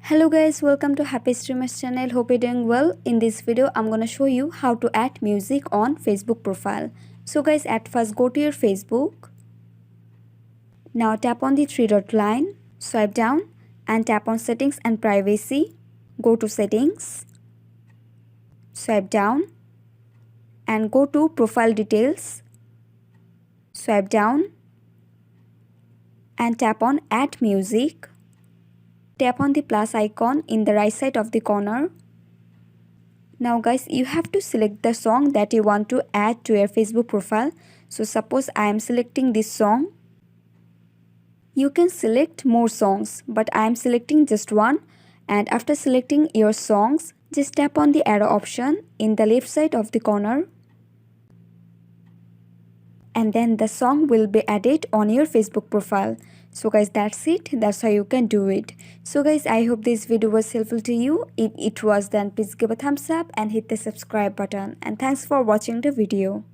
Hello guys, welcome to Happy Streamers channel. Hope you're doing well. In this video, I'm gonna show you how to add music on Facebook profile. So guys, at first go to your Facebook. Now tap on the three dot line, swipe down and tap on settings and privacy. Go to settings, swipe down and go to profile details. Swipe down and tap on add music. Tap on the plus icon in the right side of the corner. Now guys, you have to select the song that you want to add to your Facebook profile. So suppose I am selecting this song. You can select more songs, but I am selecting just one. And after selecting your songs, just tap on the arrow option in the left side of the corner. And then the song will be added on your Facebook profile. So guys, that's it. That's how you can do it. So guys, I hope this video was helpful to you. If it was, then please give a thumbs up and hit the subscribe button. And thanks for watching the video.